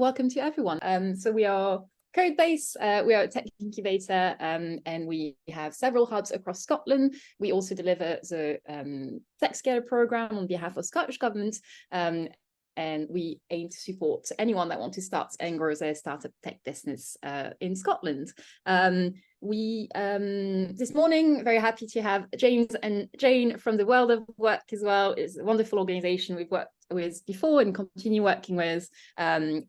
welcome to everyone. So we are Codebase, we are a tech incubator, and we have several hubs across Scotland. We also deliver the Tech Scaler program on behalf of Scottish Government, and we aim to support anyone that wants to start and grow their startup tech business in Scotland. This morning, very happy to have James and Jane from the World of Work as well. It's a wonderful organization we've worked with before and continue working with. Yeah,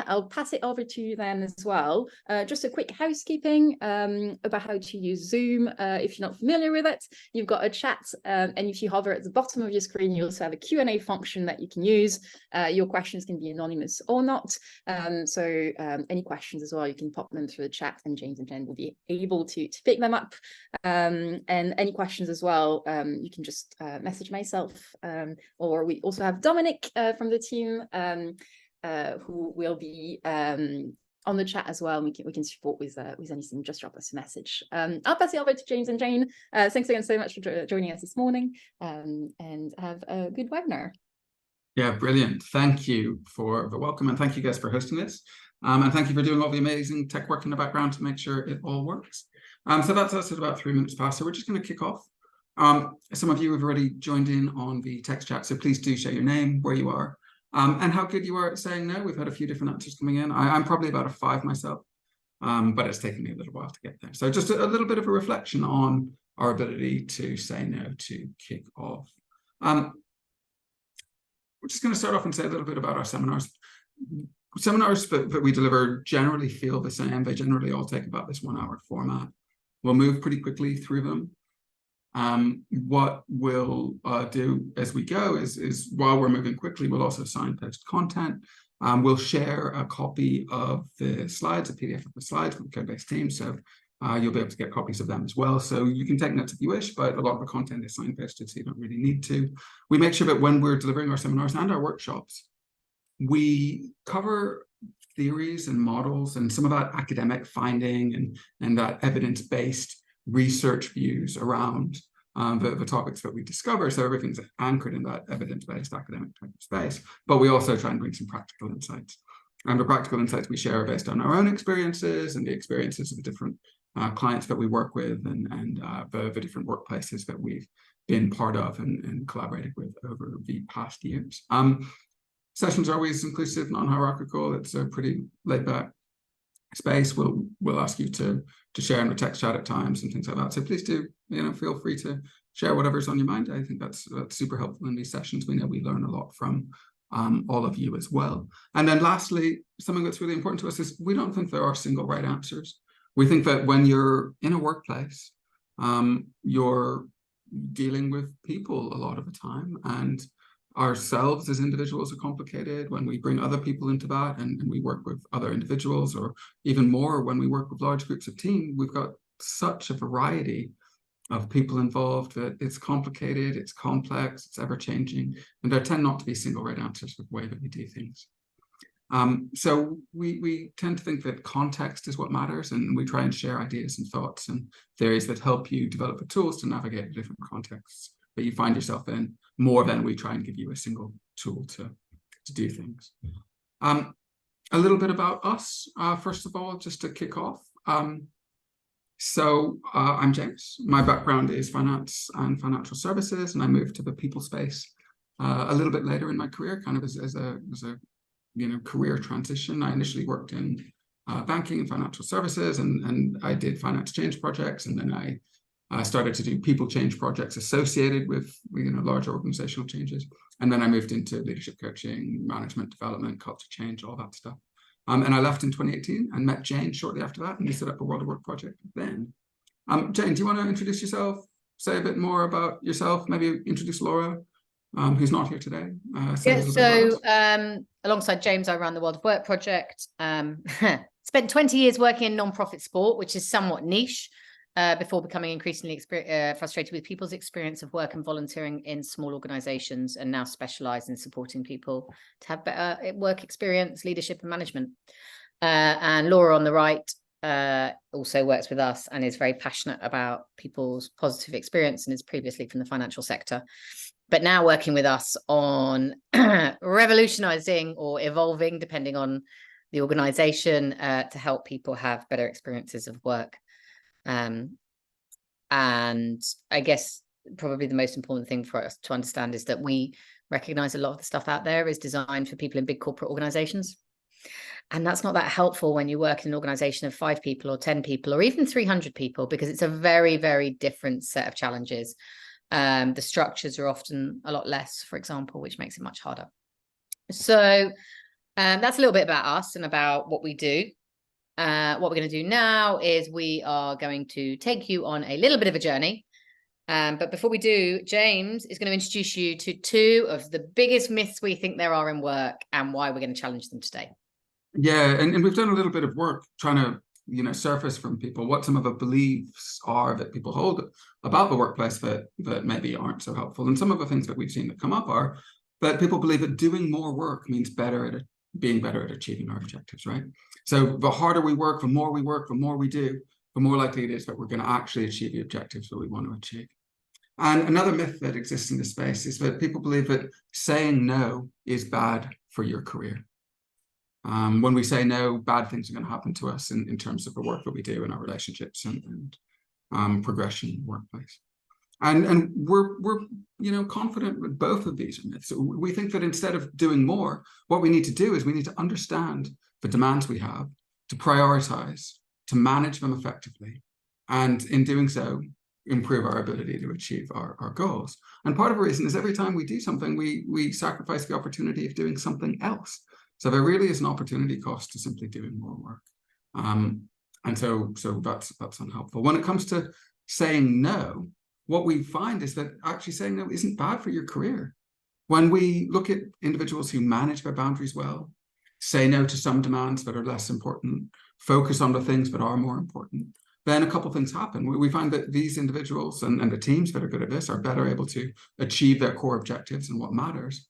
I'll pass it over to them as well. Just a quick housekeeping about how to use Zoom. If you're not familiar with it, you've got a chat, and if you hover at the bottom of your screen, you also have a Q&A function that you can use. Your questions can be anonymous or not. So any questions as well, you can pop them through the chat, and James and Jen will be able to pick them up. And any questions as well, you can just message myself, or we also have Dominic from the team who will be on the chat as well. And we can support with anything. Just drop us a message. I'll pass it over to James and Jane. Thanks again so much for joining us this morning, and have a good webinar. Yeah, brilliant. Thank you for the welcome, and thank you guys for hosting this. And thank you for doing all the amazing tech work in the background to make sure it all works. So that's us at about 3 minutes past. So we're just going to kick off. Some of you have already joined in on the text chat, so please do share your name, where you are, and how good you are at saying no. We've had a few different answers coming in. I'm probably about a 5 myself, but it's taken me a little while to get there. So just a little bit of a reflection on our ability to say no to kick off. We're just going to start off and say a little bit about our seminars. Seminars that we deliver generally feel the same. They generally all take about this 1 hour format. We'll move pretty quickly through them. What we'll do as we go is while we're moving quickly, we'll also signpost content. We'll share a copy of the slides, a PDF of the slides from the Codebase team. So you'll be able to get copies of them as well. So you can take notes if you wish, but a lot of the content is signposted, so you don't really need to. We make sure that when we're delivering our seminars and our workshops, we cover theories and models and some of that academic finding and that evidence-based research views around the topics that we discover. So everything's anchored in that evidence-based academic type of space, but we also try and bring some practical insights. And the practical insights we share are based on our own experiences and the experiences of the different clients that we work with, and the different workplaces that we've been part of and collaborated with over the past years. Sessions are always inclusive, non-hierarchical. It's a pretty laid-back space. We'll ask you to share in the text chat at times and things like that. So please do, feel free to share whatever's on your mind. I think that's super helpful in these sessions. We know we learn a lot from all of you as well. And then lastly, something that's really important to us is we don't think there are single right answers. We think that when you're in a workplace, you're dealing with people a lot of the time, and ourselves as individuals are complicated. When we bring other people into that and we work with other individuals, or even more when we work with large groups of team, we've got such a variety of people involved that it's complicated, it's complex, it's ever-changing, and there tend not to be single right answers for the way that we do things. So we tend to think that context is what matters, and we try and share ideas and thoughts and theories that help you develop the tools to navigate the different contexts that you find yourself in, more than we try and give you a single tool to do things. A little bit about us, first of all, just to kick off. So I'm James. My background is finance and financial services, and I moved to the people space a little bit later in my career, kind of as a career transition. I initially worked in banking and financial services, and I did finance change projects, and then I started to do people change projects associated with large organizational changes. And then I moved into leadership coaching, management development, culture change, all that stuff. And I left in 2018 and met Jane shortly after that, and we set up a World of Work project then. Jane, do you want to introduce yourself, say a bit more about yourself, maybe introduce Laura, who's not here today? Alongside James, I run the World of Work project. Spent 20 years working in non-profit sport, which is somewhat niche, before becoming increasingly frustrated with people's experience of work and volunteering in small organizations, and now specialize in supporting people to have better work experience, leadership and management. And Laura on the right also works with us and is very passionate about people's positive experience, and is previously from the financial sector. but now working with us on revolutionizing or evolving, depending on the organization, to help people have better experiences of work. And I guess probably the most important thing for us to understand is that we recognize a lot of the stuff out there is designed for people in big corporate organizations. And that's not that helpful when you work in an organization of 5 people or 10 people or even 300 people, because it's a very, very different set of challenges. The structures are often a lot less, for example, which makes it much harder. So that's a little bit about us and about what we do. What we're going to do now is we are going to take you on a little bit of a journey. But before we do, James is going to introduce you to 2 of the biggest myths we think there are in work and why we're going to challenge them today. Yeah, and we've done a little bit of work trying to, surface from people what some of the beliefs are that people hold about the workplace that maybe aren't so helpful. And some of the things that we've seen that come up are that people believe that doing more work means being better at achieving our objectives, right? So the harder we work, the more we do, the more likely it is that we're going to actually achieve the objectives that we want to achieve. And another myth that exists in this space is that people believe that saying no is bad for your career. When we say no, bad things are going to happen to us in terms of the work that we do in our relationships and progression in the workplace. And we're confident with both of these myths. We think that instead of doing more, what we need to do is we need to understand the demands we have, to prioritize, to manage them effectively, and in doing so, improve our ability to achieve our goals. And part of the reason is every time we do something, we sacrifice the opportunity of doing something else. So there really is an opportunity cost to simply doing more work. And so that's unhelpful. When it comes to saying no, what we find is that actually saying no isn't bad for your career. When we look at individuals who manage their boundaries well, say no to some demands that are less important, focus on the things that are more important, then a couple of things happen. We find that these individuals and the teams that are good at this are better able to achieve their core objectives and what matters.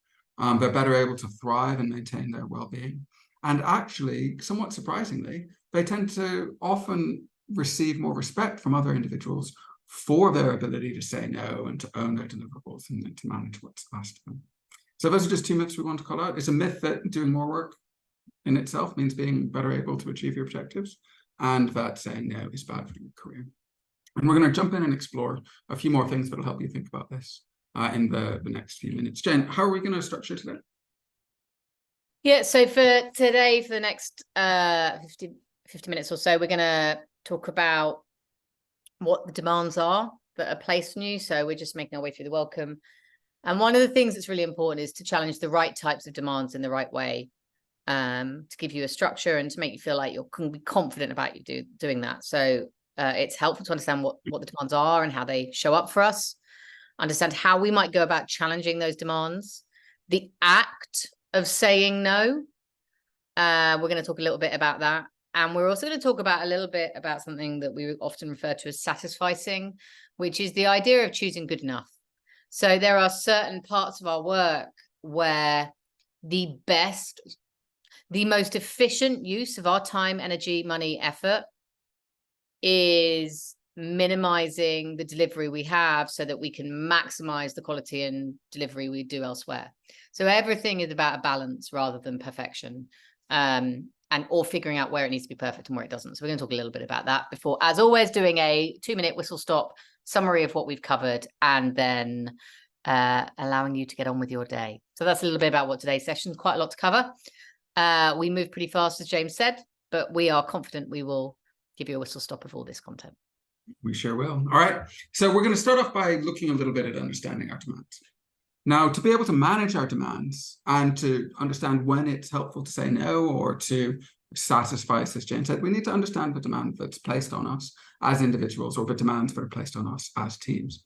They're better able to thrive and maintain their well-being. And actually, somewhat surprisingly, they tend to often receive more respect from other individuals for their ability to say no and to own their deliverables and to manage what's asked of them. So those are just 2 myths we want to call out. It's a myth that doing more work in itself means being better able to achieve your objectives, and that saying no is bad for your career. And we're going to jump in and explore a few more things that will help you think about this in the next few minutes. Jen, how are we going to structure today? Yeah, so for today, for the next 50 minutes or so, we're going to talk about what the demands are that are placed on you. So we're just making our way through the welcome. And one of the things that's really important is to challenge the right types of demands in the right way, to give you a structure and to make you feel like you can be confident about you doing that. So it's helpful to understand what the demands are and how they show up for us, understand how we might go about challenging those demands, the act of saying no. We're going to talk a little bit about that. And we're also going to talk about a little bit about something that we often refer to as satisficing, which is the idea of choosing good enough. So there are certain parts of our work where the most efficient use of our time, energy, money, effort is minimizing the delivery we have so that we can maximize the quality and delivery we do elsewhere. So everything is about a balance rather than perfection, or figuring out where it needs to be perfect and where it doesn't. So we're going to talk a little bit about that before, as always, doing a 2-minute whistle stop summary of what we've covered, and then allowing you to get on with your day. So that's a little bit about what today's session is. Quite a lot to cover. We move pretty fast, as James said, but we are confident we will give you a whistle stop of all this content. We sure will. All right. So we're going to start off by looking a little bit at understanding our demands. Now, to be able to manage our demands and to understand when it's helpful to say no or to satisfy us, as Jane said, we need to understand the demand that's placed on us as individuals, or the demands that are placed on us as teams.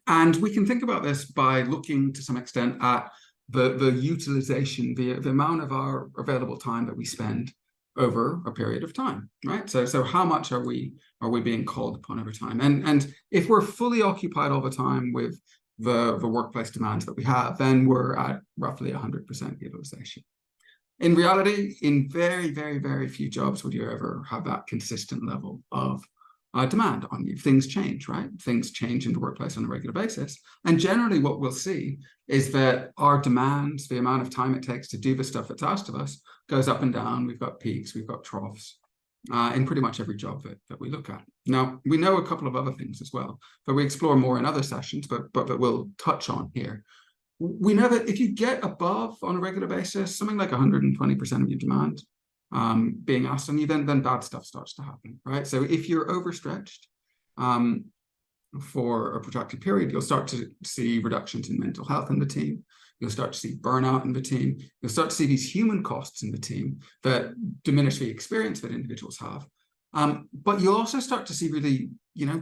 And we can think about this by looking to some extent at the utilization, the amount of our available time that we spend over a period of time, right? So how much are we being called upon over time? And if we're fully occupied all the time with the workplace demands that we have, then we're at roughly 100% utilization. In reality, in very, very, very few jobs would you ever have that consistent level of demand on you. Things change, right? Things change in the workplace on a regular basis. And generally what we'll see is that our demands, the amount of time it takes to do the stuff that's asked of us, goes up and down. We've got peaks, we've got troughs in pretty much every job that we look at. Now, we know a couple of other things as well that we explore more in other sessions, but that we'll touch on here. We know that if you get above on a regular basis, something like 120% of your demand being asked on you, then bad stuff starts to happen, right? So if you're overstretched for a protracted period, you'll start to see reductions in mental health in the team. You'll start to see burnout in the team. You'll start to see these human costs in the team that diminish the experience that individuals have. But you'll also start to see really,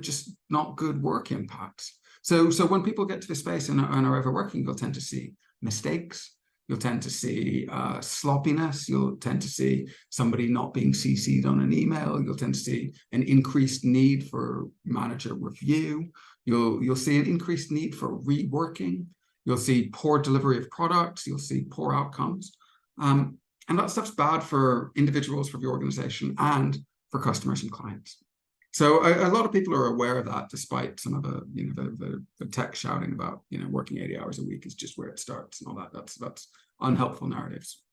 just not good work impacts. So when people get to the space and are overworking, you'll tend to see mistakes. You'll tend to see sloppiness. You'll tend to see somebody not being CC'd on an email. You'll tend to see an increased need for manager review. You'll see an increased need for reworking. You'll see poor delivery of products. You'll see poor outcomes. And that stuff's bad for individuals, for the organization, and for customers and clients. So a lot of people are aware of that, despite some of the tech shouting about working 80 hours a week is just where it starts and all that. That's unhelpful narratives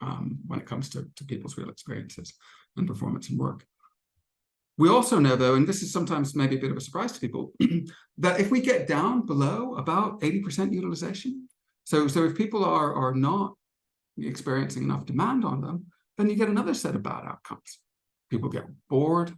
when it comes to people's real experiences and performance and work. We also know, though, and this is sometimes maybe a bit of a surprise to people, that if we get down below about 80% utilization, so if people are not experiencing enough demand on them, then you get another set of bad outcomes. People get bored.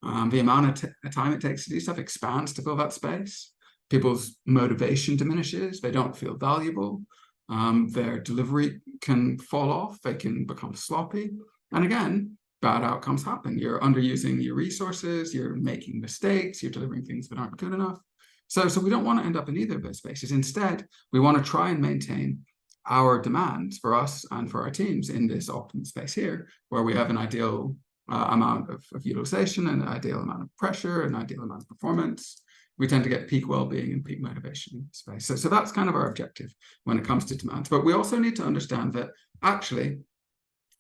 The amount of time it takes to do stuff expands to fill that space. People's motivation diminishes. They don't feel valuable. Their delivery can fall off. They can become sloppy. And again, bad outcomes happen. You're underusing your resources. You're making mistakes. You're delivering things that aren't good enough. So we don't want to end up in either of those spaces. Instead, we want to try and maintain our demands for us and for our teams in this optimal space here, where we have an ideal amount of utilization, an ideal amount of pressure, an ideal amount of performance. We tend to get peak well-being and peak motivation in space. So that's kind of our objective when it comes to demands. But we also need to understand that actually,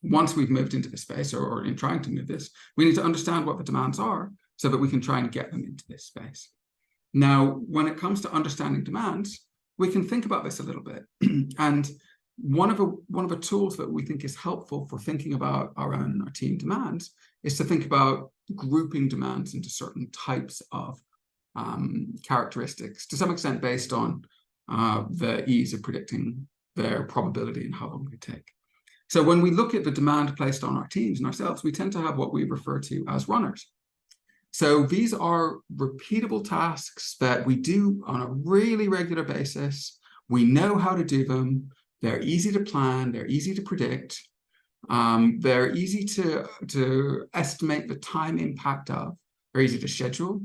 once we've moved into this space or in trying to move this, we need to understand what the demands are so that we can try and get them into this space. Now, when it comes to understanding demands, we can think about this a little bit. And one of the tools that we think is helpful for thinking about our own and our team demands is to think about grouping demands into certain types of characteristics, to some extent based on the ease of predicting their probability and how long they take. So when we look at the demand placed on our teams and ourselves, we tend to have what we refer to as runners. So these are repeatable tasks that we do on a really regular basis. We know how to do them. They're easy to plan. They're easy to predict. They're easy to estimate the time impact of. They're easy to schedule.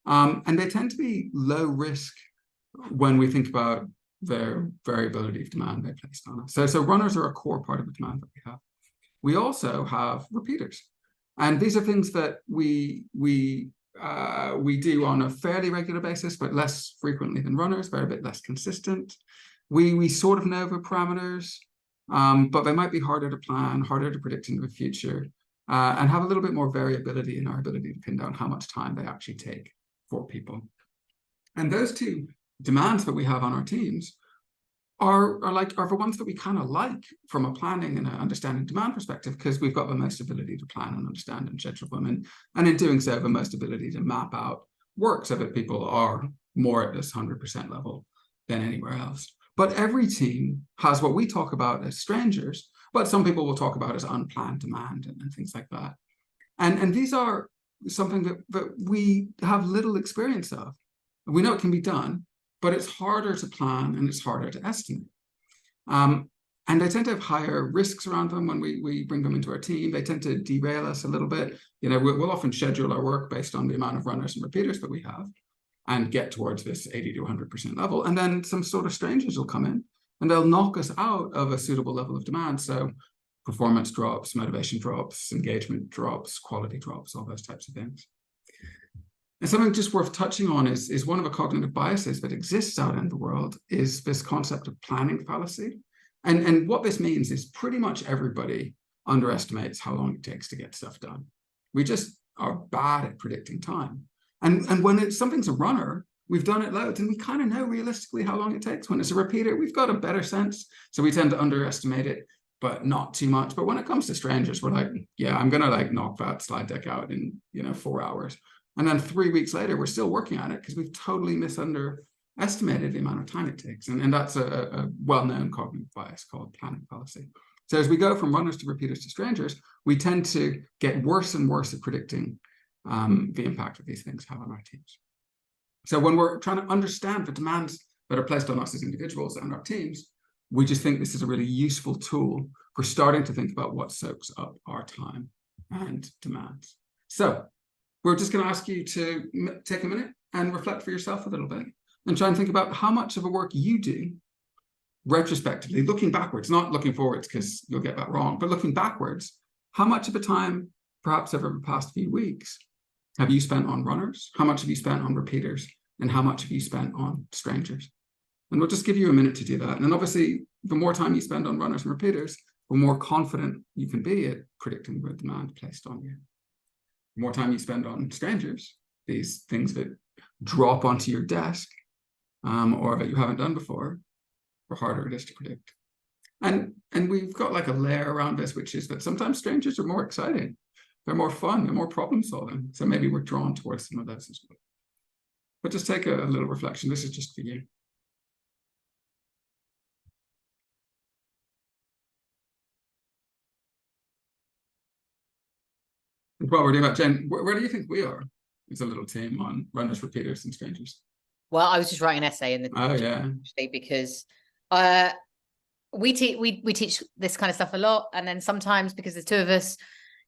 And they tend to be low risk when we think about their variability of demand they placed on us. So runners are a core part of the demand that we have. We also have repeaters. And these are things that we do on a fairly regular basis, but less frequently than runners. They're a bit less consistent. We sort of know the parameters, but they might be harder to plan, harder to predict into the future, and have a little bit more variability in our ability to pin down how much time they actually take for people. And those two demands that we have on our teams are the ones that we kind of like from a planning and an understanding demand perspective, because we've got the most ability to plan and understand and schedule them, and in doing so, the most ability to map out work so that people are more at this 100% level than anywhere else. But every team has what we talk about as strangers, but some people will talk about as unplanned demand and things like that. And these are something that we have little experience of. We know it can be done, but it's harder to plan and it's harder to estimate. And they tend to have higher risks around them when we bring them into our team. They tend to derail us a little bit. We'll often schedule our work based on the amount of runners and repeaters that we have and get towards this 80 to 100% level. And then some sort of strangers will come in and they'll knock us out of a suitable level of demand. So performance drops, motivation drops, engagement drops, quality drops, all those types of things. And something just worth touching on is one of the cognitive biases that exists out in the world is this concept of planning fallacy. And what this means is pretty much everybody underestimates how long it takes to get stuff done. We just are bad at predicting time. And when something's a runner, we've done it loads, and we kind of know realistically how long it takes. When it's a repeater, we've got a better sense. So we tend to underestimate it, but not too much. But when it comes to strangers, we're like, yeah, I'm going to like knock that slide deck out in, 4 hours. And then 3 weeks later, we're still working on it because we've totally underestimated the amount of time it takes. And that's a well-known cognitive bias called planning fallacy. So as we go from runners to repeaters to strangers, we tend to get worse and worse at predicting the impact that these things have on our teams. So when we're trying to understand the demands that are placed on us as individuals and our teams, we just think this is a really useful tool for starting to think about what soaks up our time and demands. So we're just going to ask you to take a minute and reflect for yourself a little bit and try and think about how much of a work you do retrospectively, looking backwards, not looking forwards because you'll get that wrong, but looking backwards, how much of a time, perhaps over the past few weeks, have you spent on runners? How much have you spent on repeaters? And how much have you spent on strangers? And we'll just give you a minute to do that. And then obviously, the more time you spend on runners and repeaters, the more confident you can be at predicting the demand placed on you. The more time you spend on strangers, these things that drop onto your desk or that you haven't done before, the harder it is to predict. And we've got like a layer around this, which is that sometimes strangers are more exciting. They're more fun, they're more problem solving. So maybe we're drawn towards some of those as well. But just take a little reflection. This is just for you. And while we're doing that, Jen, where do you think we are as a little team on runners, repeaters, and strangers? Well, I was just writing an essay in the actually, because we teach this kind of stuff a lot, and then sometimes because there's two of us,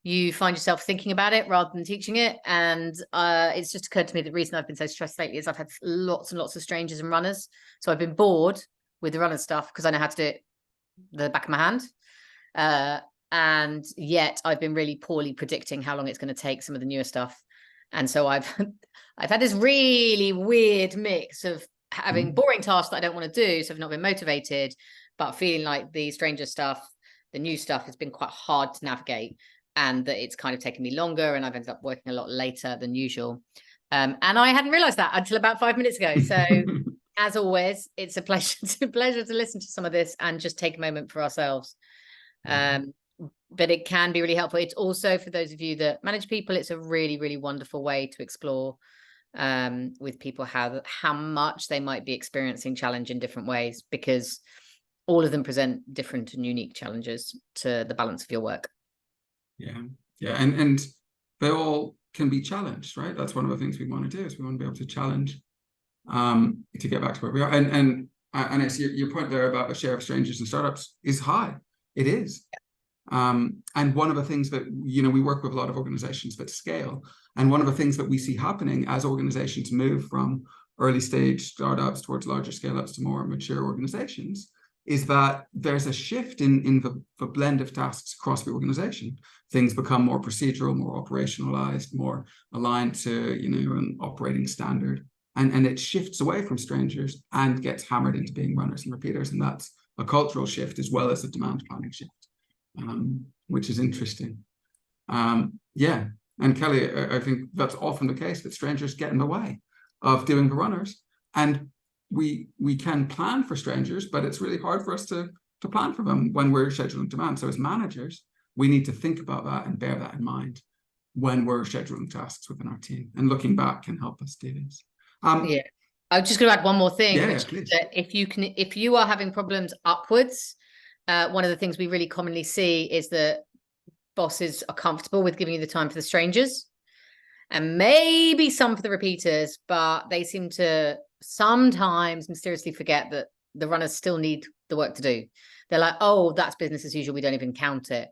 you find yourself thinking about it rather than teaching it. And it's just occurred to me that the reason I've been so stressed lately is I've had lots and lots of strangers and runners. So I've been bored with the runner stuff because I know how to do it the back of my hand. And yet I've been really poorly predicting how long it's going to take some of the newer stuff. And so I've had this really weird mix of having boring tasks that I don't want to do. So I've not been motivated, but feeling like the stranger stuff, the new stuff has been quite hard to navigate. And that it's kind of taken me longer, and I've ended up working a lot later than usual. And I hadn't realized that until about 5 minutes ago. So as always, it's a pleasure to listen to some of this and just take a moment for ourselves. But it can be really helpful. It's also, for those of you that manage people, it's a really, really wonderful way to explore with people how much they might be experiencing challenge in different ways, because all of them present different and unique challenges to the balance of your work. Yeah, and they all can be challenged, right? That's one of the things we want to do, is we want to be able to challenge to get back to where we are. And it's your point there about the share of strangers and startups is high. It is. And one of the things that, we work with a lot of organizations that scale. And one of the things that we see happening as organizations move from early stage startups towards larger scale ups to more mature organizations is that there's a shift in the blend of tasks across the organization. Things become more procedural, more operationalized, more aligned to, an operating standard. And it shifts away from strangers and gets hammered into being runners and repeaters. And that's a cultural shift as well as a demand planning shift, which is interesting. Yeah. And Kelly, I think that's often the case, that strangers get in the way of doing the runners. And we can plan for strangers, but it's really hard for us to plan for them when we're scheduling demand. So as managers, we need to think about that and bear that in mind when we're scheduling tasks within our team. And looking back can help us do this. Yeah, I'm just going to add one more thing, which please. is that if you are having problems upwards, one of the things we really commonly see is that bosses are comfortable with giving you the time for the strangers and maybe some for the repeaters, but they seem to sometimes mysteriously forget that the runners still need the work to do. They're like, oh, that's business as usual, we don't even count it.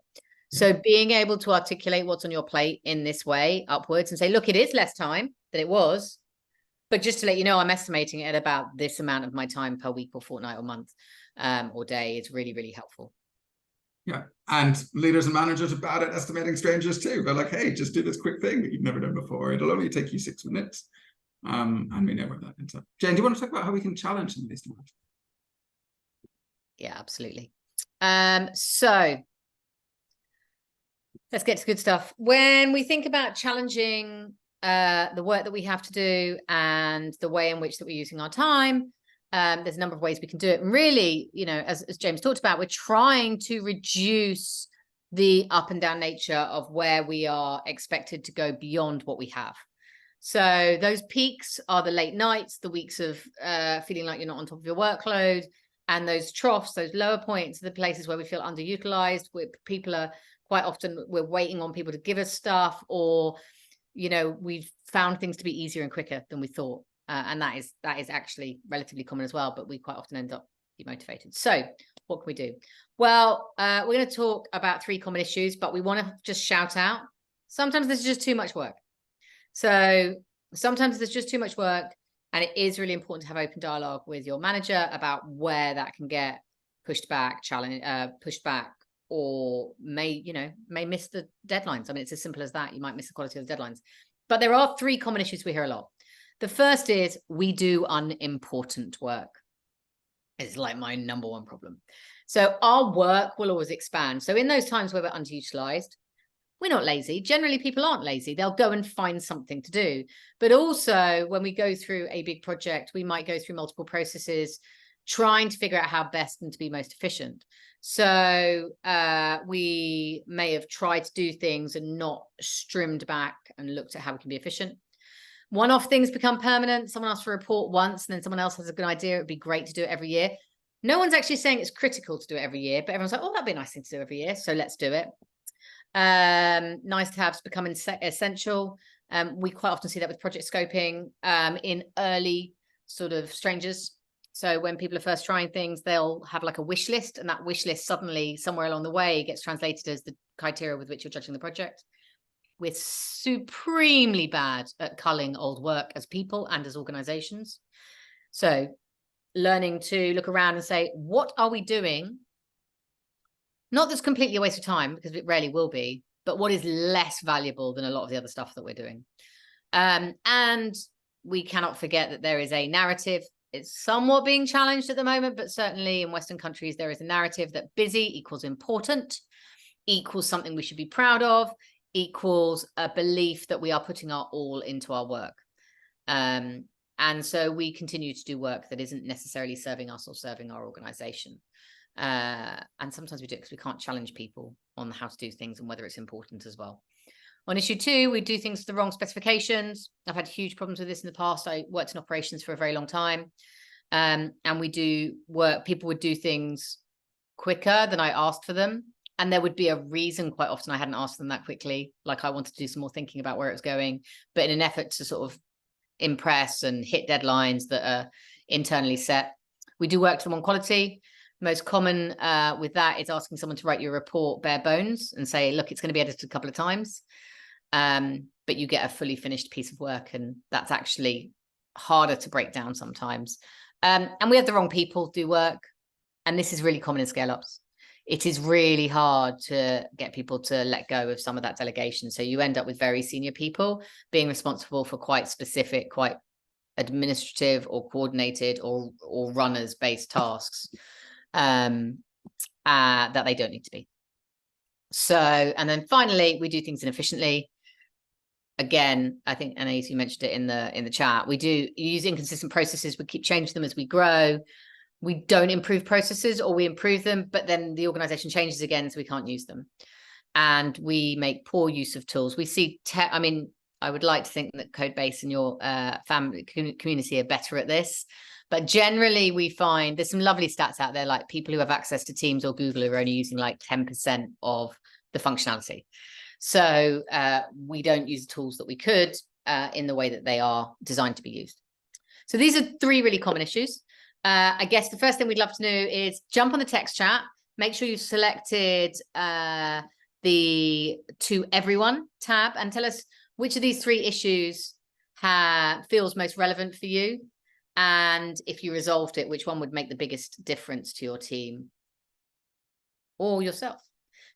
So being able to articulate what's on your plate in this way upwards and say, look, it is less time than it was, but just to let you know, I'm estimating it at about this amount of my time per week or fortnight or month or day. It's really, really helpful. Yeah. And leaders and managers are bad at estimating strangers too. They're like, hey, just do this quick thing that you've never done before. It'll only take you 6 minutes. And we know where that ends up. Jane, do you want to talk about how we can challenge some of these demands? Yeah, absolutely. So let's get to good stuff. When we think about challenging the work that we have to do and the way in which that we're using our time. There's a number of ways we can do it. And really, you know, as James talked about, we're trying to reduce the up and down nature of where we are expected to go beyond what we have. So those peaks are the late nights, the weeks of feeling like you're not on top of your workload, and those troughs, those lower points, are the places where we feel underutilized, where people are quite often, we're waiting on people to give us stuff, or, you know, we've found things to be easier and quicker than we thought. And that is actually relatively common as well, but we quite often end up demotivated. So what can we do? Well, we're going to talk about 3 common issues, but we want to just shout out, sometimes there's just too much work. So sometimes there's just too much work, and it is really important to have open dialogue with your manager about where that can get pushed back, or may miss the deadlines. I mean, it's as simple as that. You might miss the quality of the deadlines. But there are 3 common issues we hear a lot. The first is we do unimportant work. It's like my number 1 problem. So our work will always expand. So in those times where we're underutilized, we're not lazy. Generally, people aren't lazy. They'll go and find something to do. But also, when we go through a big project, we might go through multiple processes, trying to figure out how best and to be most efficient. So we may have tried to do things and not streamed back and looked at how we can be efficient. One-off things become permanent. Someone asks for a report once, and then someone else has a good idea. It'd be great to do it every year. No one's actually saying it's critical to do it every year, but everyone's like, oh, that'd be a nice thing to do every year, so let's do it. Nice to haves become essential. We quite often see that with project scoping in early sort of strangers. So when people are first trying things, they'll have like a wish list, and that wish list suddenly somewhere along the way gets translated as the criteria with which you're judging the project. We're supremely bad at culling old work as people and as organizations. So learning to look around and say, what are we doing? Not that's completely a waste of time, because it rarely will be, but what is less valuable than a lot of the other stuff that we're doing. And we cannot forget that there is a narrative. It's somewhat being challenged at the moment, but certainly in Western countries, there is a narrative that busy equals important, equals something we should be proud of, equals a belief that we are putting our all into our work. And so we continue to do work that isn't necessarily serving us or serving our organization. And sometimes we do it because we can't challenge people on how to do things and whether it's important as well. On issue 2, we do things with the wrong specifications. I've had huge problems with this in the past. I worked in operations for a very long time. And we do work, people would do things quicker than I asked for them. And there would be a reason quite often I hadn't asked them that quickly. Like I wanted to do some more thinking about where it was going, but in an effort to sort of impress and hit deadlines that are internally set. We do work to them on quality. Most common with that is asking someone to write your report bare bones and say, look, it's going to be edited a couple of times, but you get a fully finished piece of work, and that's actually harder to break down sometimes. And we have the wrong people do work, and this is really common in scale-ups. It is really hard to get people to let go of some of that delegation. So you end up with very senior people being responsible for quite specific, quite administrative or coordinated or runners-based tasks that they don't need to be. So, and then finally, we do things inefficiently. Again, I think, Anais, you mentioned it in the chat, we do use inconsistent processes. We keep changing them as we grow. We don't improve processes, or we improve them, but then the organization changes again, so we can't use them. And we make poor use of tools. We see, I mean, I would like to think that Codebase and your family community are better at this. But generally, we find there's some lovely stats out there, like people who have access to Teams or Google are only using like 10% of the functionality. So we don't use the tools that we could in the way that they are designed to be used. So these are 3 really common issues. I guess the first thing we'd love to know is jump on the text chat. Make sure you've selected the To Everyone tab and tell us which of these 3 issues feels most relevant for you. And if you resolved it, which one would make the biggest difference to your team or yourself?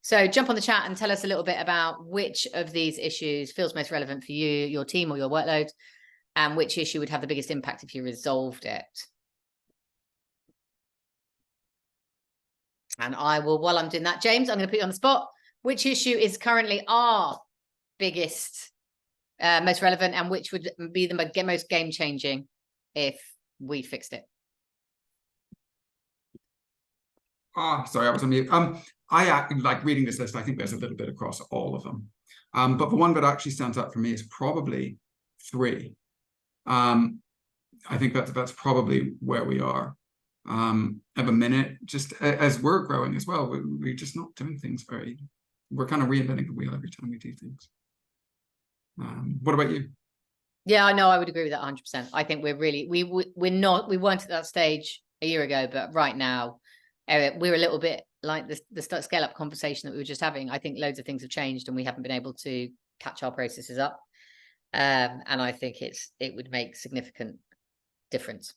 So jump on the chat and tell us a little bit about which of these issues feels most relevant for you, your team, or your workload, and which issue would have the biggest impact if you resolved it. And I will, while I'm doing that, James, I'm going to put you on the spot. Which issue is currently our biggest most relevant, and which would be the most game-changing if we fixed it? Sorry, I was on mute. I like reading this list. I think there's a little bit across all of them. But the one that actually stands out for me is probably 3. I think that's probably where we are at the minute. Just as we're growing as well, we're just not doing things we're kind of reinventing the wheel every time we do things. What about you? Yeah, I know, I would agree with that 100%. I think we're really, we weren't at that stage a year ago, but right now we're a little bit like the scale up conversation that we were just having. I think loads of things have changed and we haven't been able to catch our processes up. And I think it would make significant difference.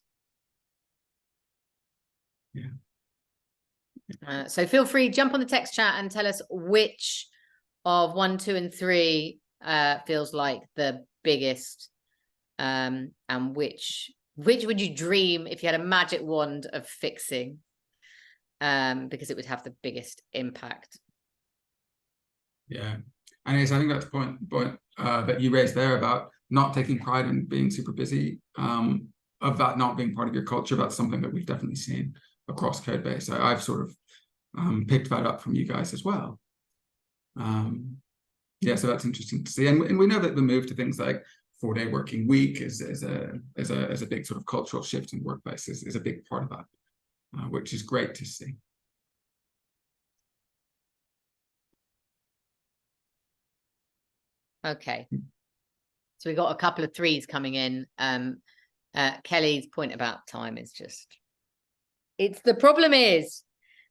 Yeah. So feel free, jump on the text chat and tell us which of 1, 2, and 3 feels like the biggest, and which would you dream if you had a magic wand of fixing, because it would have the biggest impact. Yeah, and I think that's the point that you raised there about not taking pride in being super busy, of that not being part of your culture. That's something that we've definitely seen across Codebase. I've sort of picked that up from you guys as well. Yeah, so that's interesting to see, and we know that the move to things like 4-day working week is a big sort of cultural shift in workplaces is a big part of that, which is great to see. Okay, so we got a couple of 3s coming in. Kelly's point about time is just, the problem is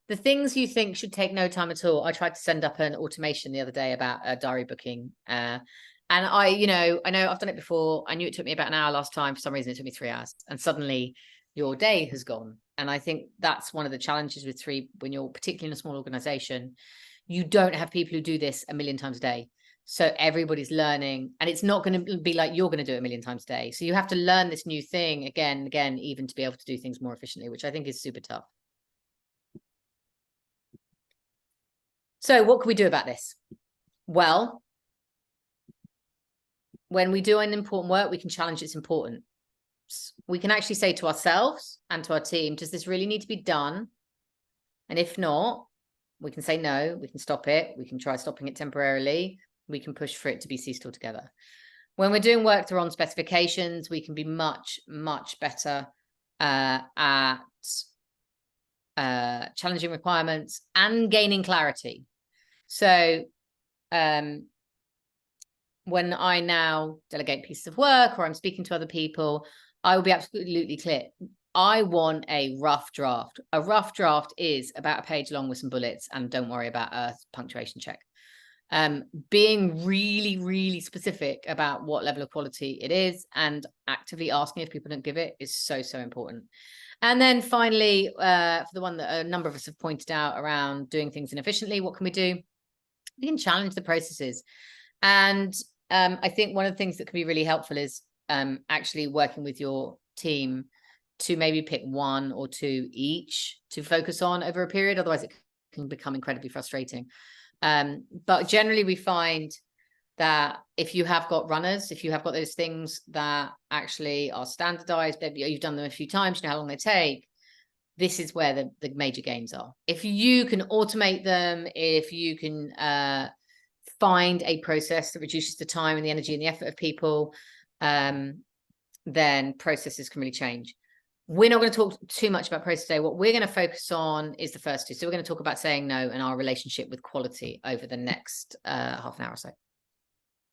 the things you think should take no time at all. I tried to send up an automation the other day about diary booking, and I know I've done it before. I knew it took me about an hour last time. For some reason it took me 3 hours, and suddenly your day has gone. And I think that's one of the challenges with 3, when you're particularly in a small organization. You don't have people who do this a million times a day. So everybody's learning, and it's not going to be like you're going to do it a million times a day. So you have to learn this new thing again and again, even to be able to do things more efficiently, which I think is super tough. So what can we do about this? Well, when we do an important work, we can challenge its importance. We can actually say to ourselves and to our team, does this really need to be done? And if not, we can say no, we can stop it. We can try stopping it temporarily. We can push for it to be ceased altogether. When we're doing work that are on specifications, we can be much, much better at challenging requirements and gaining clarity. So when I now delegate pieces of work or I'm speaking to other people, I will be absolutely clear. I want a rough draft. A rough draft is about a page long with some bullets, and don't worry about a punctuation check. Being really, really specific about what level of quality it is and actively asking if people don't give it is so, so important. And then finally, for the one that a number of us have pointed out around doing things inefficiently, what can we do? We can challenge the processes. And I think one of the things that can be really helpful is actually working with your team to maybe pick 1 or 2 each to focus on over a period. Otherwise, it can become incredibly frustrating. But generally, we find that if you have got runners, if you have got those things that actually are standardized, you've done them a few times, you know how long they take, this is where the major gains are. If you can automate them, if you can find a process that reduces the time and the energy and the effort of people, then processes can really change. We're not going to talk too much about process today. What we're going to focus on is the first 2. So we're going to talk about saying no and our relationship with quality over the next half an hour or so.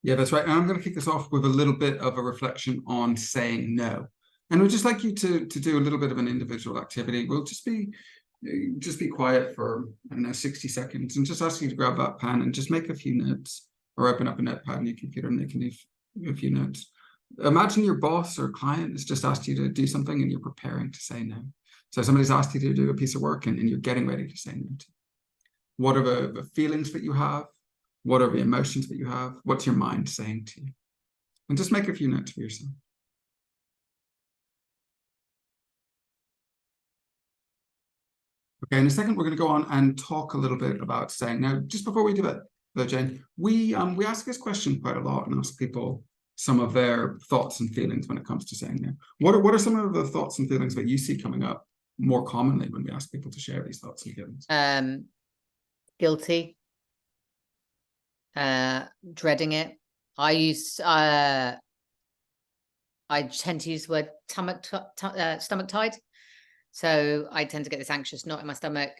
Yeah, that's right. And I'm going to kick this off with a little bit of a reflection on saying no. And we'd just like you to do a little bit of an individual activity. We'll just be quiet for, I don't know, 60 seconds and just ask you to grab that pen and just make a few notes, or open up a notepad on your computer and make a few notes. Imagine your boss or client has just asked you to do something and you're preparing to say no. So somebody's asked you to do a piece of work and you're getting ready to say no to. What are the feelings that you have? What are the emotions that you have? What's your mind saying to you? And just make a few notes for yourself. Okay, in a second, we're going to go on and talk a little bit about saying no. Just before we do that, though, Jane, we ask this question quite a lot and ask people some of their thoughts and feelings when it comes to saying no. What are some of the thoughts and feelings that you see coming up more commonly when we ask people to share these thoughts and feelings? Guilty, dreading it. I tend to use the word stomach tied. So I tend to get this anxious knot in my stomach,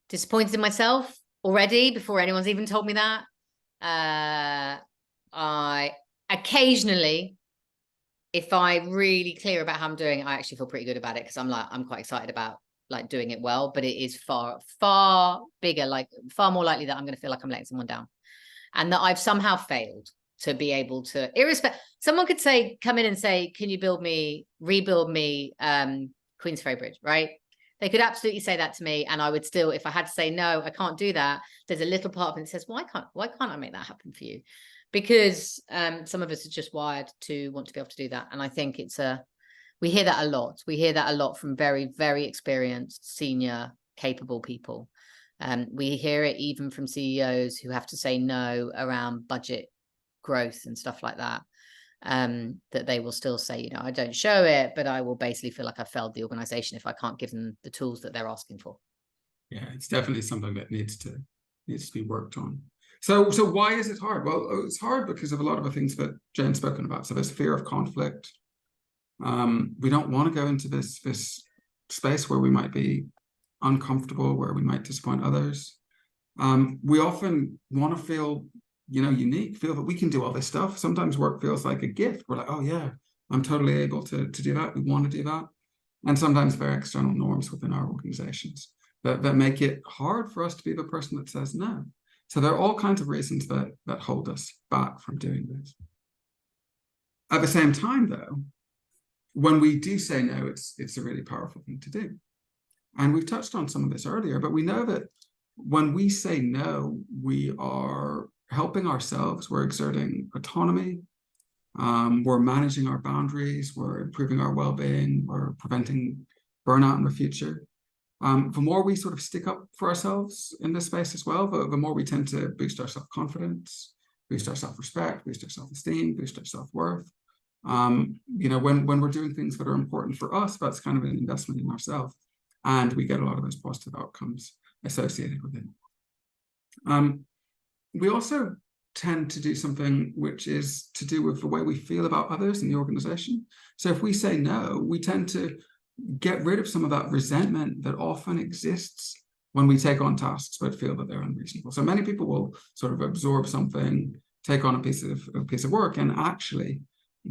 disappointed in myself already before anyone's even told me that. I occasionally, if I'm really clear about how I'm doing it, I actually feel pretty good about it, because I'm quite excited about like doing it well, but it is far bigger, like far more likely that I'm going to feel like I'm letting someone down, and that I've somehow failed to be able to, someone could say, come in and say, can you rebuild me Queensferry Bridge, right? They could absolutely say that to me, and I would still, if I had to say no, I can't do that, there's a little part of me that says, why can't I make that happen for you? Because some of us are just wired to want to be able to do that. And I think we hear that a lot. We hear that a lot from very, very experienced, senior, capable people. We hear it even from CEOs who have to say no around budget growth and stuff like that. That they will still say, I don't show it, but I will basically feel like I failed the organization if I can't give them the tools that they're asking for. Yeah, it's definitely something that needs to be worked on. So why is it hard? Well, it's hard because of a lot of the things that Jane's spoken about. So there's fear of conflict. We don't want to go into this space where we might be uncomfortable, where we might disappoint others. We often want to feel, unique, feel that we can do all this stuff. Sometimes work feels like a gift. We're like, oh yeah, I'm totally able to do that. We want to do that. And sometimes there are external norms within our organizations that make it hard for us to be the person that says no. So there are all kinds of reasons that hold us back from doing this. At the same time, though, when we do say no, it's a really powerful thing to do. And we've touched on some of this earlier, but we know that when we say no, we are helping ourselves, we're exerting autonomy, we're managing our boundaries, we're improving our well-being, we're preventing burnout in the future. The more we sort of stick up for ourselves in this space as well, the more we tend to boost our self-confidence, boost our self-respect, boost our self-esteem, boost our self-worth. When we're doing things that are important for us, that's kind of an investment in ourselves, and we get a lot of those positive outcomes associated with it. We also tend to do something which is to do with the way we feel about others in the organization. So if we say no, we tend to get rid of some of that resentment that often exists when we take on tasks but feel that they're unreasonable. So many people will sort of absorb something, take on a piece of work, and actually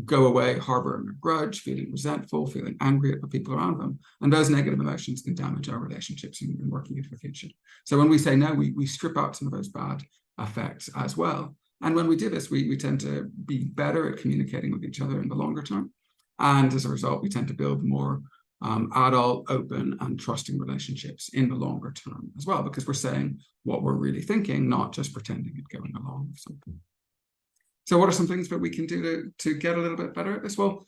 go away harboring a grudge, feeling resentful, feeling angry at the people around them. And those negative emotions can damage our relationships in working into the future. So when we say no, we strip out some of those bad effects as well. And when we do this, we tend to be better at communicating with each other in the longer term. And as a result, we tend to build more adult, open, and trusting relationships in the longer term as well, because we're saying what we're really thinking, not just pretending and going along with something. So what are some things that we can do to get a little bit better at this? Well,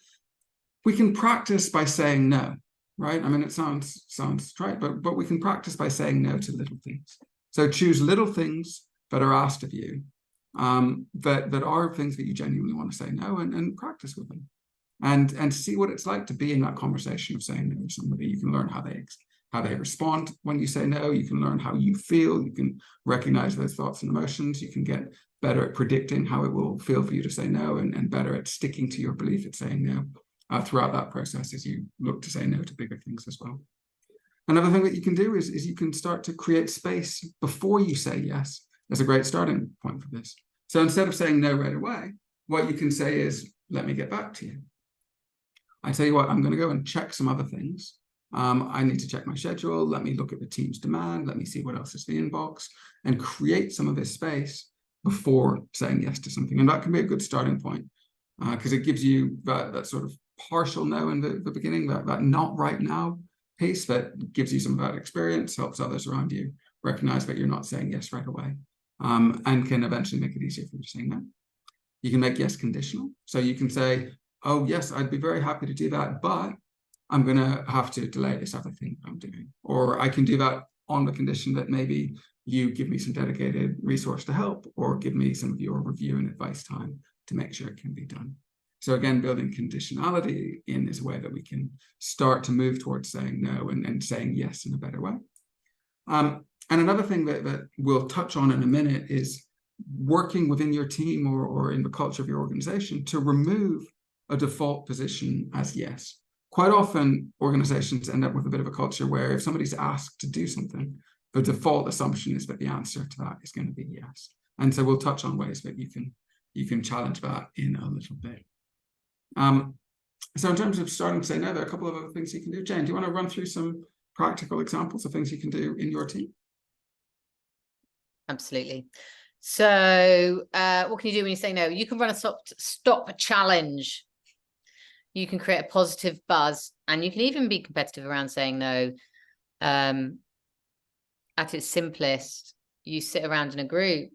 we can practice by saying no, right? I mean, it sounds trite, but we can practice by saying no to little things. So choose little things that are asked of you, that are things that you genuinely want to say no, and practice with them. And see what it's like to be in that conversation of saying no to somebody. You can learn how they respond when you say no. You can learn how you feel. You can recognize those thoughts and emotions. You can get better at predicting how it will feel for you to say no, and better at sticking to your belief at saying no throughout that process as you look to say no to bigger things as well. Another thing that you can do is you can start to create space before you say yes. There's a great starting point for this. So instead of saying no right away, what you can say is, let me get back to you. I tell you what, I'm going to go and check some other things. I need to check my schedule. Let me look at the team's demand. Let me see what else is in the inbox, and create some of this space before saying yes to something. And that can be a good starting point because it gives you that sort of partial no in the beginning, that not right now piece that gives you some of that experience, helps others around you recognize that you're not saying yes right away, and can eventually make it easier for you to say no. You can make yes conditional. So you can say, oh, yes, I'd be very happy to do that, but I'm going to have to delay this other thing I'm doing. Or I can do that on the condition that maybe you give me some dedicated resource to help, or give me some of your review and advice time to make sure it can be done. So again, building conditionality in is a way that we can start to move towards saying no and saying yes in a better way. And another thing that we'll touch on in a minute is working within your team or in the culture of your organization to remove a default position as yes. Quite often, organizations end up with a bit of a culture where if somebody's asked to do something, the default assumption is that the answer to that is going to be yes. And so we'll touch on ways that you can challenge that in a little bit. So in terms of starting to say no, there are a couple of other things you can do. Jane, do you want to run through some practical examples of things you can do in your team? Absolutely. So what can you do when you say no? You can run a stop challenge. You can create a positive buzz, and you can even be competitive around saying no. At its simplest, you sit around in a group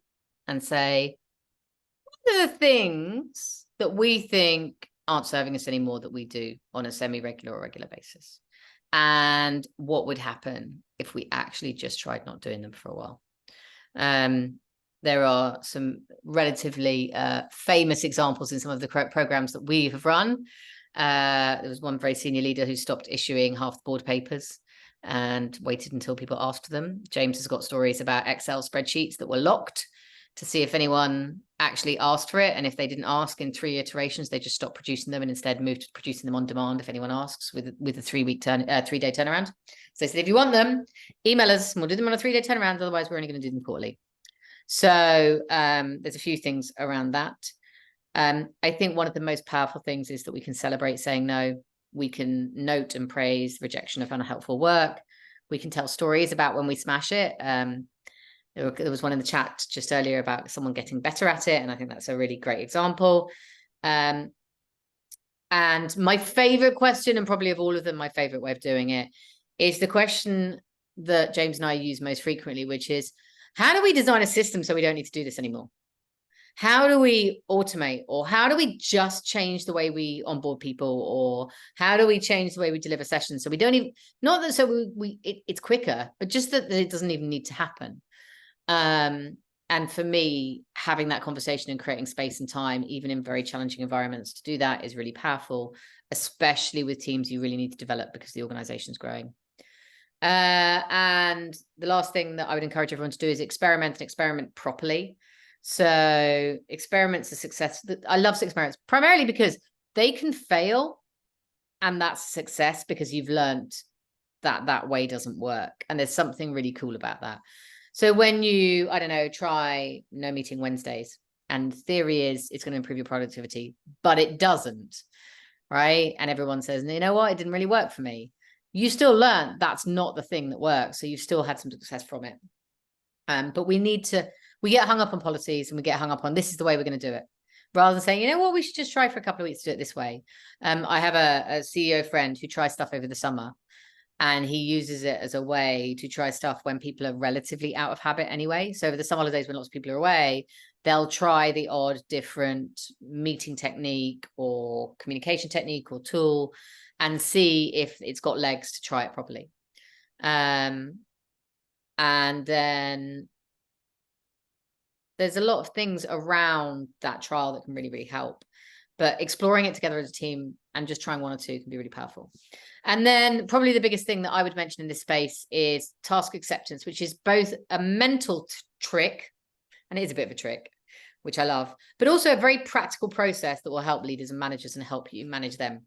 and say, what are the things that we think aren't serving us anymore that we do on a semi-regular or regular basis? And what would happen if we actually just tried not doing them for a while? There are some relatively famous examples in some of the programs that we have run. There was one very senior leader who stopped issuing half the board papers and waited until people asked for them. James has got stories about Excel spreadsheets that were locked to see if anyone actually asked for it. And if they didn't ask in 3 iterations, they just stopped producing them and instead moved to producing them on demand if anyone asks with a 3-day turnaround. So they said, if you want them, email us and we'll do them on a 3-day turnaround. Otherwise, we're only going to do them quarterly. So there's a few things around that. I think one of the most powerful things is that we can celebrate saying no. We can note and praise rejection of unhelpful work. We can tell stories about when we smash it. There was one in the chat just earlier about someone getting better at it, and I think that's a really great example. And my favorite question, and probably of all of them, my favorite way of doing it, is the question that James and I use most frequently, which is, how do we design a system so we don't need to do this anymore? How do we automate, or how do we just change the way we onboard people, or how do we change the way we deliver sessions so we don't even, not that so it's quicker, but just that it doesn't even need to happen. And for me, having that conversation and creating space and time, even in very challenging environments, to do that is really powerful, especially with teams you really need to develop because the organization's growing. And the last thing that I would encourage everyone to do is experiment and experiment properly. So experiments are success. I love experiments primarily because they can fail, and that's a success because you've learned that that way doesn't work. And there's something really cool about that. So when you, I don't know, try no meeting Wednesdays, and theory is it's going to improve your productivity, but it doesn't, right? And everyone says, you know what, it didn't really work for me. You still learn that's not the thing that works. So you've still had some success from it. But we get hung up on policies, and we get hung up on this is the way we're going to do it, rather than saying, you know what, we should just try for a couple of weeks to do it this way. I have a CEO friend who tries stuff over the summer, and he uses it as a way to try stuff when people are relatively out of habit anyway. So over the summer holidays, when lots of people are away, they'll try the odd different meeting technique or communication technique or tool and see if it's got legs to try it properly. And then there's a lot of things around that trial that can really, really help. But exploring it together as a team and just trying 1 or 2 can be really powerful. And then probably the biggest thing that I would mention in this space is task acceptance, which is both a mental trick, and it is a bit of a trick, which I love, but also a very practical process that will help leaders and managers and help you manage them.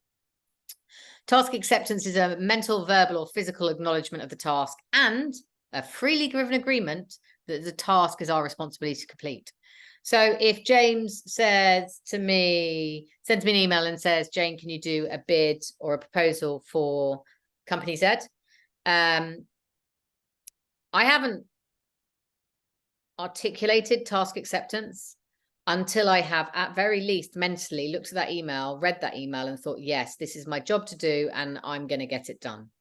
Task acceptance is a mental, verbal, or physical acknowledgement of the task and a freely given agreement that the task is our responsibility to complete. So if James sends me an email and says, Jane, can you do a bid or a proposal for Company Z? I haven't articulated task acceptance until I have at very least mentally looked at that email, read that email and thought, yes, this is my job to do and I'm going to get it done.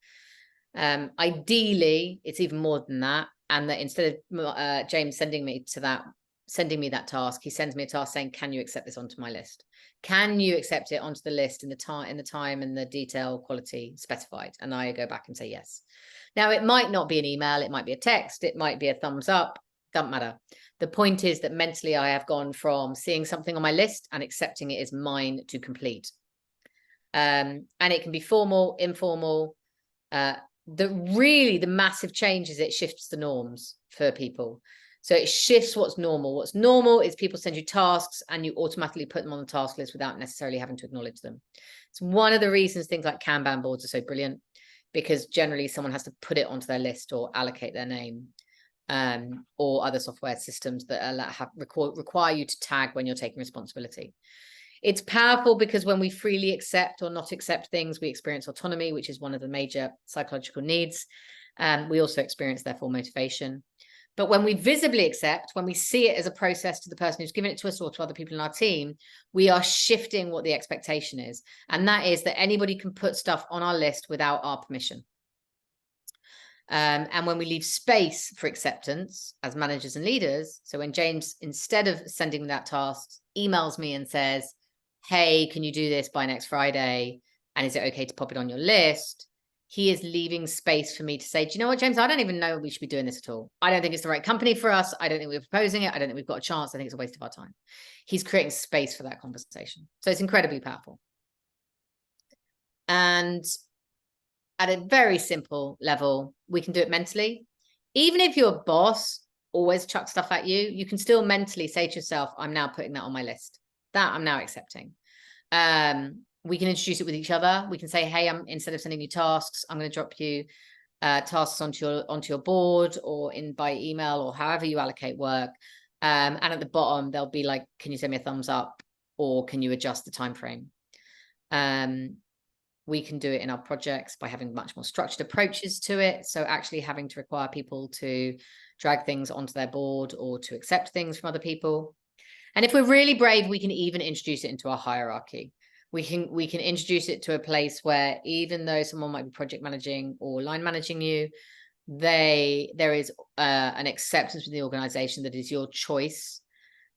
Ideally, it's even more than that. And that instead of James sending me that task, he sends me a task saying, can you accept this onto my list? Can you accept it onto the list in the time and the detail quality specified? And I go back and say yes. Now, it might not be an email, it might be a text, it might be a thumbs up, Doesn't matter. The point is that mentally I have gone from seeing something on my list and accepting it as mine to complete. And it can be formal, informal. The massive change is it shifts the norms for people. So it shifts what's normal. What's normal is people send you tasks and you automatically put them on the task list without necessarily having to acknowledge them. It's one of the reasons things like Kanban boards are so brilliant, because generally someone has to put it onto their list or allocate their name, or other software systems that require you to tag when you're taking responsibility. It's powerful because when we freely accept or not accept things, we experience autonomy, which is one of the major psychological needs. We also experience, therefore, motivation. But when we visibly accept, when we see it as a process to the person who's given it to us or to other people in our team, we are shifting what the expectation is. And that is that anybody can put stuff on our list without our permission. And when we leave space for acceptance as managers and leaders, so when James, instead of sending that task, emails me and says, hey, can you do this by next Friday? And is it okay to pop it on your list? He is leaving space for me to say, do you know what, James? I don't even know we should be doing this at all. I don't think it's the right company for us. I don't think we're proposing it. I don't think we've got a chance. I think it's a waste of our time. He's creating space for that conversation. So it's incredibly powerful. And at a very simple level, we can do it mentally. Even if your boss always chucks stuff at you, you can still mentally say to yourself, I'm now putting that on my list. That I'm now accepting. We can introduce it with each other. We can say, hey, instead of sending you tasks, I'm going to drop you tasks onto your board or by email or however you allocate work. And at the bottom, they'll be like, can you send me a thumbs up or can you adjust the time frame? We can do it in our projects by having much more structured approaches to it. So actually having to require people to drag things onto their board or to accept things from other people. And if we're really brave, we can even introduce it into our hierarchy. We can introduce it to a place where even though someone might be project managing or line managing you, there is an acceptance within the organization that is your choice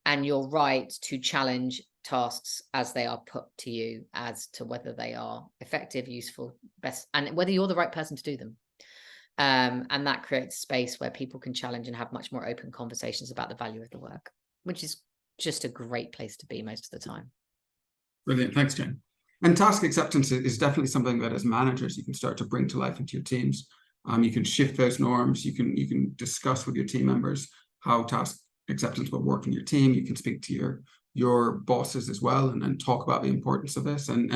and your right to challenge tasks as they are put to you as to whether they are effective, useful, best, and whether you're the right person to do them. And that creates space where people can challenge and have much more open conversations about the value of the work, which is just a great place to be most of the time. Brilliant. Thanks, Jane. And task acceptance is definitely something that as managers, you can start to bring to life into your teams. You can shift those norms. You can discuss with your team members how task acceptance will work in your team. You can speak to your bosses as well and talk about the importance of this and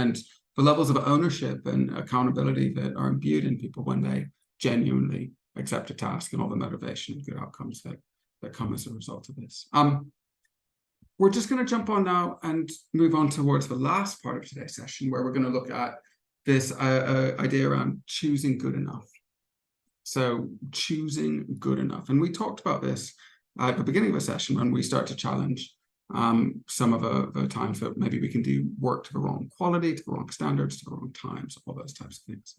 the levels of ownership and accountability that are imbued in people when they genuinely accept a task and all the motivation and good outcomes that come as a result of this. We're just going to jump on now and move on towards the last part of today's session, where we're going to look at this idea around choosing good enough. So choosing good enough. And we talked about this at the beginning of the session when we start to challenge some of the times that maybe we can do work to the wrong quality, to the wrong standards, to the wrong times, all those types of things.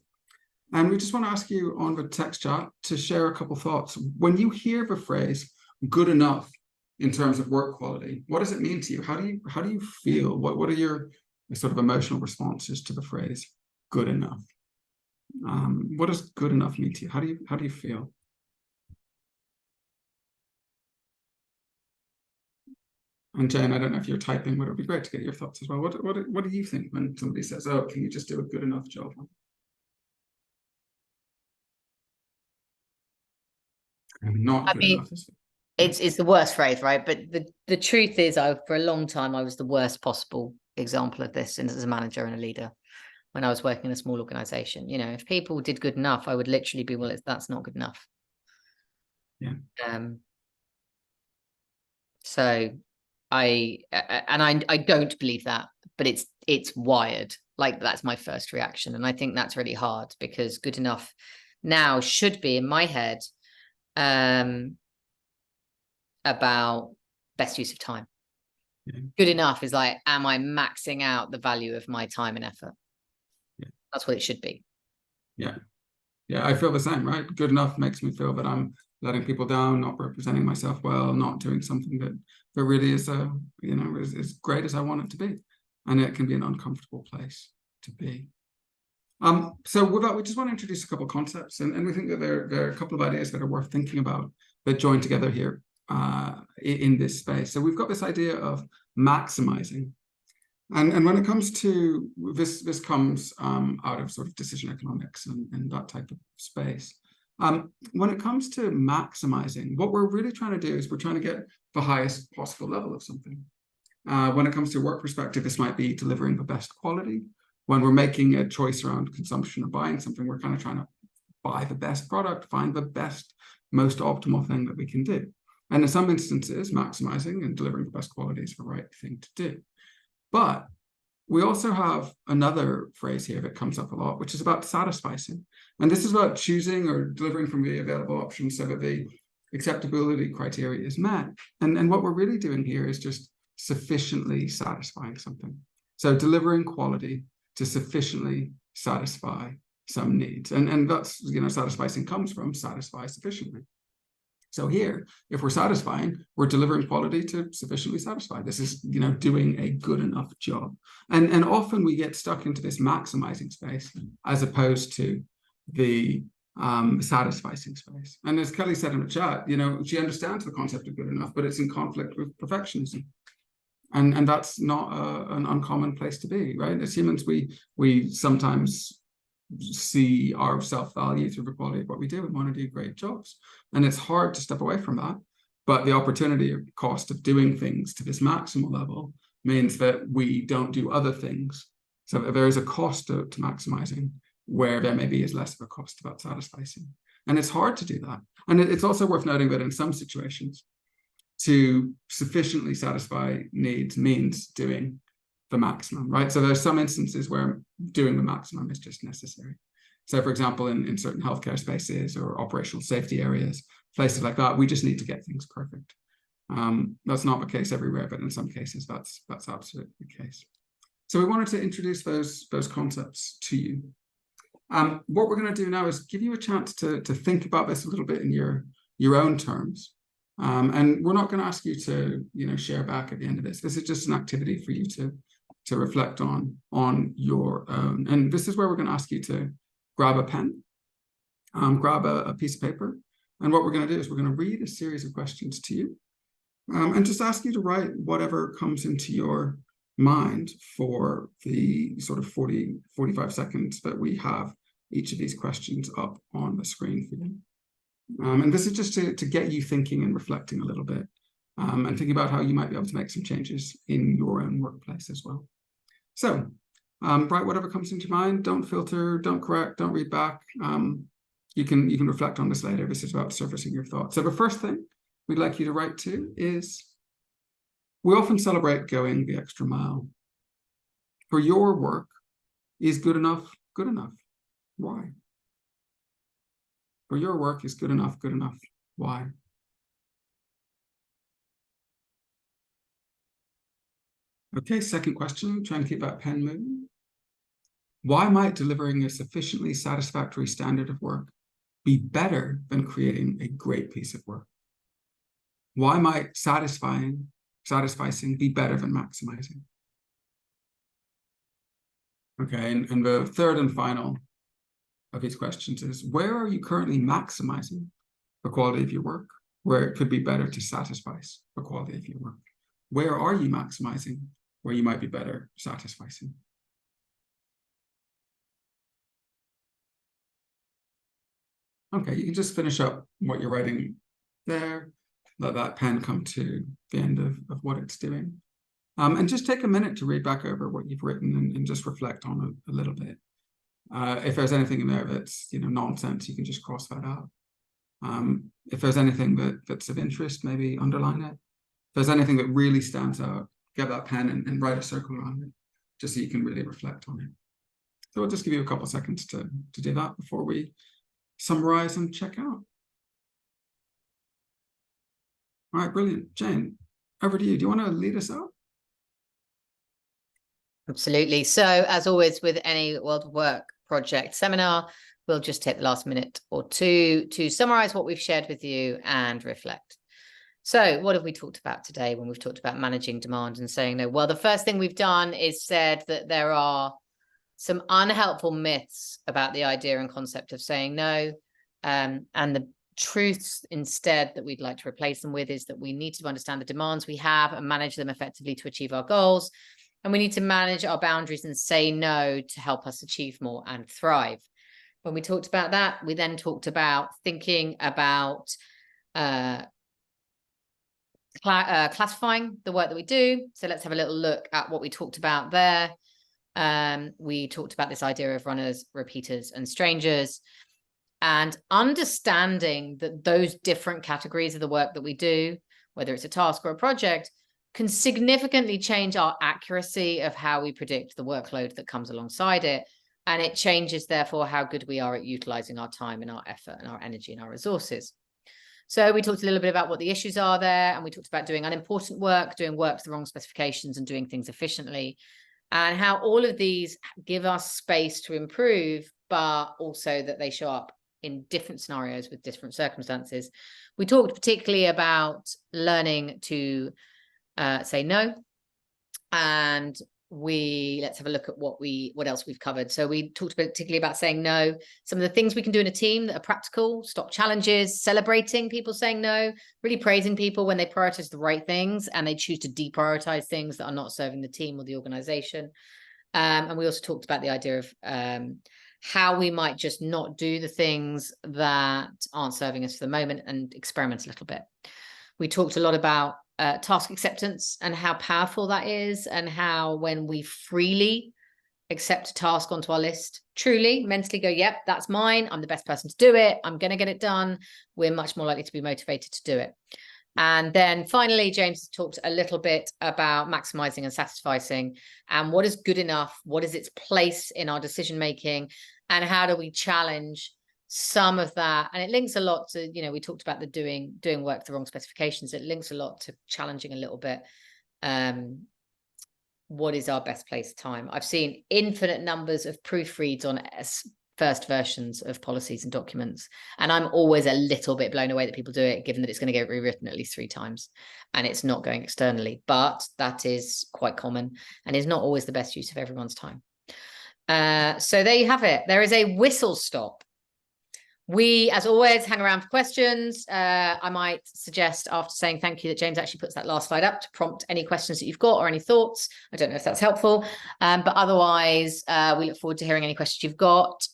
And we just want to ask you on the text chat to share a couple thoughts. When you hear the phrase good enough in terms of work quality, what does it mean to you? How do you feel? What are your sort of emotional responses to the phrase good enough? What does good enough mean to you? How do you feel? And Jane, I don't know if you're typing, but it would be great to get your thoughts as well. What do you think when somebody says, oh, can you just do a good enough job? Not good enough. It's the worst phrase, right? But the truth is, for a long time, I was the worst possible example of this as a manager and a leader when I was working in a small organization. You know, if people did good enough, I would literally be, well, that's not good enough. Yeah. So I don't believe that, but it's wired. Like, that's my first reaction. And I think that's really hard because good enough now should be in my head about best use of time. Yeah. Good enough is like, am I maxing out the value of my time and effort? Yeah. That's what it should be. Yeah. Yeah, I feel the same, right? Good enough makes me feel that I'm letting people down, not representing myself well, not doing something that really is as great as I want it to be. And it can be an uncomfortable place to be. So with that, we just want to introduce a couple of concepts, and we think that there are a couple of ideas that are worth thinking about that join together here. in this space. So we've got this idea of maximizing. And when it comes to this comes out of sort of decision economics and that type of space. When it comes to maximizing, what we're really trying to do is we're trying to get the highest possible level of something. When it comes to work perspective, this might be delivering the best quality. When we're making a choice around consumption or buying something, we're kind of trying to buy the best product, find the best, most optimal thing that we can do. And in some instances, maximizing and delivering the best quality is the right thing to do. But we also have another phrase here that comes up a lot, which is about satisficing. And this is about choosing or delivering from the available options so that the acceptability criteria is met. And what we're really doing here is just sufficiently satisfying something. So delivering quality to sufficiently satisfy some needs. And that's, satisficing comes from satisfy sufficiently. So here, if we're satisfying, we're delivering quality to sufficiently satisfy. This is, doing a good enough job. And often we get stuck into this maximizing space as opposed to the satisficing space. And as Kelly said in the chat, she understands the concept of good enough, but it's in conflict with perfectionism. And that's not an uncommon place to be, right? As humans, we sometimes see our self-value through the quality of what we do and want to do great jobs. And it's hard to step away from that. But the opportunity or cost of doing things to this maximal level means that we don't do other things. So there is a cost to maximizing where there maybe is less of a cost about satisficing. And it's hard to do that. And it's also worth noting that in some situations, to sufficiently satisfy needs means doing the maximum, right? So there's some instances where doing the maximum is just necessary. So for example, in certain healthcare spaces or operational safety areas, places like that, we just need to get things perfect. That's not the case everywhere, but in some cases, that's absolutely the case. So we wanted to introduce those concepts to you. What we're going to do now is give you a chance to think about this a little bit in your own terms. And we're not going to ask you to, share back at the end of this. This is just an activity for you to reflect on your own. And this is where we're going to ask you to grab a pen, grab a piece of paper. And what we're going to do is we're going to read a series of questions to you and just ask you to write whatever comes into your mind for the sort of 45 seconds that we have each of these questions up on the screen for you. And this is just to get you thinking and reflecting a little bit and thinking about how you might be able to make some changes in your own workplace as well. So write whatever comes into your mind. Don't filter, don't correct, don't read back. You can reflect on this later. This is about surfacing your thoughts. So the first thing we'd like you to write to is, we often celebrate going the extra mile. For your work, is good enough good enough? Why? For your work, is good enough good enough? Why? Okay, second question, try and keep that pen moving. Why might delivering a sufficiently satisfactory standard of work be better than creating a great piece of work? Why might satisfying be better than maximizing? Okay, and the third and final of these questions is, where are you currently maximizing the quality of your work, where it could be better to satisfy the quality of your work? Where are you maximizing where you might be better satisfying? Okay, you can just finish up what you're writing there. Let that pen come to the end of what it's doing. And just take a minute to read back over what you've written and just reflect on it a little bit. If there's anything in there that's nonsense, you can just cross that out. If there's anything that's of interest, maybe underline it. If there's anything that really stands out, get that pen and write a circle around it, just so you can really reflect on it. So I'll just give you a couple of seconds to do that before we summarize and check out. All right, brilliant. Jane, over to you. Do you want to lead us out? Absolutely. So as always with any World of Work project seminar, we'll just take the last minute or two to summarize what we've shared with you and reflect. So what have we talked about today when we've talked about managing demand and saying no? Well, the first thing we've done is said that there are some unhelpful myths about the idea and concept of saying no. And the truths instead that we'd like to replace them with is that we need to understand the demands we have and manage them effectively to achieve our goals. And we need to manage our boundaries and say no to help us achieve more and thrive. When we talked about that, we then talked about thinking about classifying the work that we do. So let's have a little look at what we talked about there. We talked about this idea of runners, repeaters, and strangers, and understanding that those different categories of the work that we do, whether it's a task or a project, can significantly change our accuracy of how we predict the workload that comes alongside it. And it changes, therefore, how good we are at utilizing our time and our effort and our energy and our resources. So we talked a little bit about what the issues are there, and we talked about doing unimportant work, doing work to the wrong specifications, and doing things efficiently, and how all of these give us space to improve, but also that they show up in different scenarios with different circumstances. We talked particularly about learning to say no, and let's have a look at what else we've covered. So we talked particularly about saying no, some of the things we can do in a team that are practical, stop challenges, celebrating people saying no, really praising people when they prioritize the right things and they choose to deprioritize things that are not serving the team or the organization. And we also talked about the idea of how we might just not do the things that aren't serving us for the moment and experiment a little bit. We talked a lot about task acceptance and how powerful that is, and how when we freely accept a task onto our list, truly mentally go, yep, that's mine, I'm the best person to do it, I'm going to get it done, we're much more likely to be motivated to do it. And then finally, James talked a little bit about maximizing and satisficing, and what is good enough, what is its place in our decision making, and how do we challenge some of that. And it links a lot to, we talked about the doing work the wrong specifications. It links a lot to challenging a little bit what is our best place time. I've seen infinite numbers of proofreads on first versions of policies and documents, and I'm always a little bit blown away that people do it, given that it's going to get rewritten at least 3 times and it's not going externally. But that is quite common and is not always the best use of everyone's time. So there you have it. There is a whistle stop. We, as always, hang around for questions. I might suggest, after saying thank you, that James actually puts that last slide up to prompt any questions that you've got or any thoughts. I don't know if that's helpful, but otherwise, we look forward to hearing any questions you've got,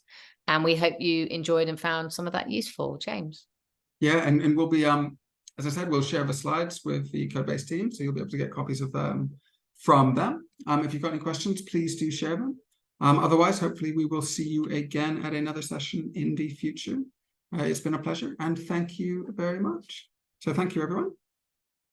and we hope you enjoyed and found some of that useful. James? Yeah, and we'll be, as I said, we'll share the slides with the Codebase team, so you'll be able to get copies of them from them. If you've got any questions, please do share them. Otherwise, hopefully we will see you again at another session in the future. It's been a pleasure, and thank you very much. So thank you, everyone.